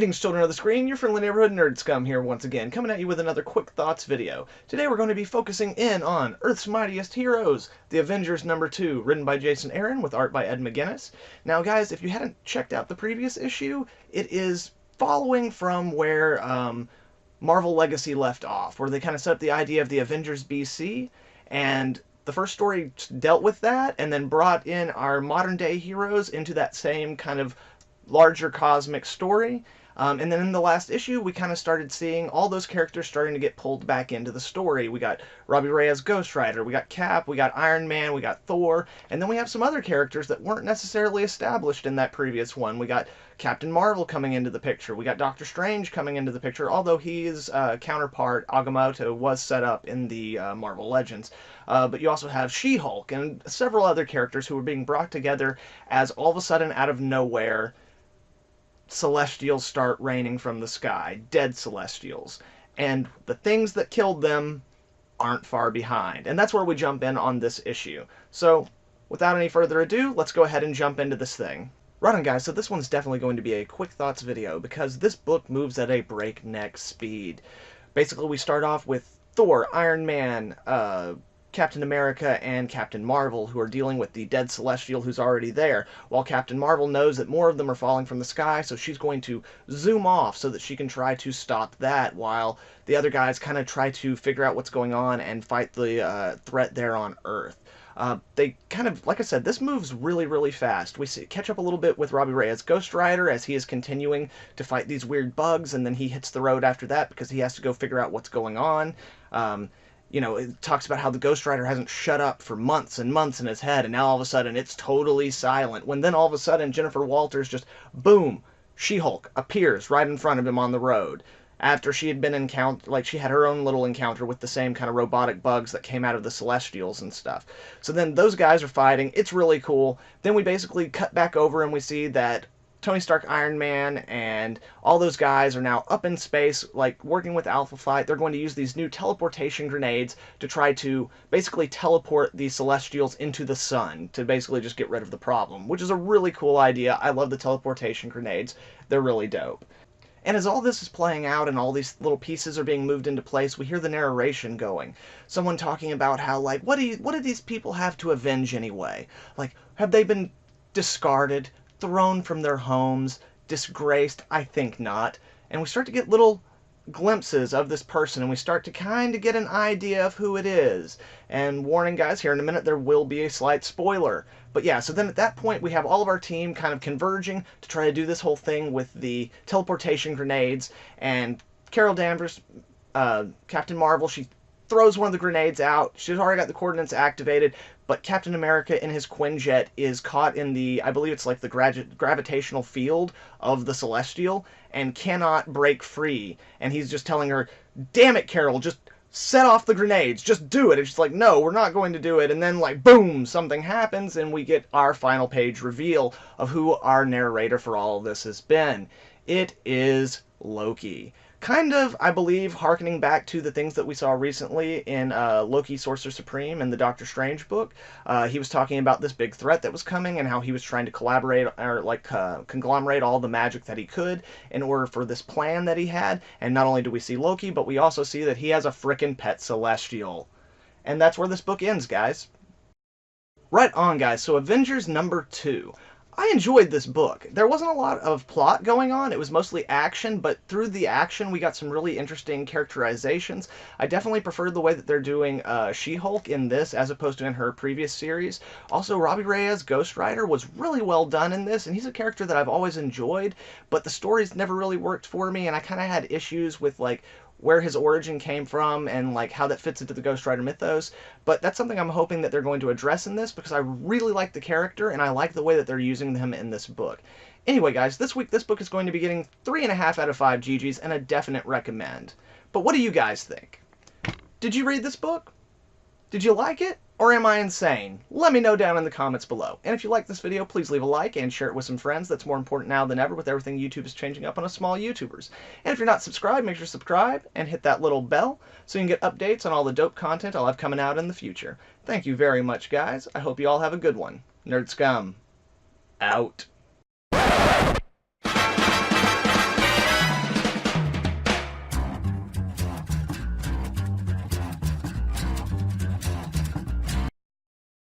Greetings, children of the screen, your friendly neighborhood nerd scum here once again, coming at you with another quick thoughts video. Today we're going to be focusing in on Earth's Mightiest Heroes, the Avengers #2, written by Jason Aaron with art by Ed McGuinness. Now guys, if you hadn't checked out the previous issue, it is following from where Marvel Legacy left off, where they kind of set up the idea of the Avengers BC, and the first story dealt with that, and then brought in our modern day heroes into that same kind of larger cosmic story. And then in the last issue, we kind of started seeing all those characters starting to get pulled back into the story. We got Robbie Ray as Ghost Rider, we got Cap, we got Iron Man, we got Thor, and then we have some other characters that weren't necessarily established in that previous one. We got Captain Marvel coming into the picture, we got Doctor Strange coming into the picture, although his counterpart, Agamotto, was set up in the Marvel Legends. But you also have She-Hulk and several other characters who were being brought together as all of a sudden, out of nowhere, Celestials start raining from the sky, dead Celestials, and the things that killed them aren't far behind, and that's where we jump in on this issue. So without any further ado, let's go ahead and jump into this thing. Right on guys, so this one's definitely going to be a quick thoughts video because this book moves at a breakneck speed. Basically we start off with Thor, Iron Man, Captain America, and Captain Marvel, who are dealing with the dead Celestial who's already there, while Captain Marvel knows that more of them are falling from the sky, so she's going to zoom off so that she can try to stop that, while the other guys kind of try to figure out what's going on and fight the threat there on Earth. They kind of, like I said, this moves really fast. We catch up a little bit with Robbie Ray as Ghost Rider as he is continuing to fight these weird bugs, and then he hits the road after that because he has to go figure out what's going on. You know, it talks about how the Ghost Rider hasn't shut up for months and months in his head, and now all of a sudden it's totally silent. When then all of a sudden Jennifer Walters just, boom, She-Hulk appears right in front of him on the road. After she had been she had her own little encounter with the same kind of robotic bugs that came out of the Celestials and stuff. So then those guys are fighting. It's really cool. Then we basically cut back over and we see that Tony Stark, Iron Man, and all those guys are now up in space, like working with Alpha Flight. They're going to use these new teleportation grenades to try to basically teleport the Celestials into the sun to basically just get rid of the problem, which is a really cool idea. I love the teleportation grenades. They're really dope. And as all this is playing out and all these little pieces are being moved into place, we hear the narration going. Someone talking about how, like, what do these people have to avenge anyway? Like, have they been discarded, thrown from their homes, disgraced? I think not. And we start to get little glimpses of this person, and we start to kind of get an idea of who it is. And warning guys, here in a minute there will be a slight spoiler. But yeah, so then at that point we have all of our team kind of converging to try to do this whole thing with the teleportation grenades, and Carol Danvers, Captain Marvel, she throws one of the grenades out. She's already got the coordinates activated, but Captain America in his Quinjet is caught in the, I believe it's like the gravitational field of the Celestial, and cannot break free. And he's just telling her, damn it, Carol, just set off the grenades, just do it. And she's like, no, we're not going to do it. And then, like, boom, something happens, and we get our final page reveal of who our narrator for all of this has been. It is Loki. Kind of, I believe, hearkening back to the things that we saw recently in Loki Sorcerer Supreme in the Doctor Strange book. He was talking about this big threat that was coming and how he was trying to collaborate, or like conglomerate all the magic that he could in order for this plan that he had. And not only do we see Loki, but we also see that he has a frickin' pet Celestial. And that's where this book ends, guys. Right on, guys. So Avengers #2. I enjoyed this book. There wasn't a lot of plot going on. It was mostly action, but through the action we got some really interesting characterizations. I definitely preferred the way that they're doing She-Hulk in this as opposed to in her previous series. Also, Robbie Ray as Ghost Rider was really well done in this, and he's a character that I've always enjoyed, but the stories never really worked for me, and I kind of had issues with, like, where his origin came from and like how that fits into the Ghost Rider mythos. But that's something I'm hoping that they're going to address in this, because I really like the character and I like the way that they're using him in this book. Anyway guys, this week this book is going to be getting 3.5 out of 5 GGs and a definite recommend. But what do you guys think? Did you read this book? Did you like it? Or am I insane? Let me know down in the comments below. And if you like this video, please leave a like and share it with some friends. That's more important now than ever with everything YouTube is changing up on us small YouTubers. And if you're not subscribed, make sure to subscribe and hit that little bell so you can get updates on all the dope content I'll have coming out in the future. Thank you very much, guys. I hope you all have a good one. Nerd Scum, out.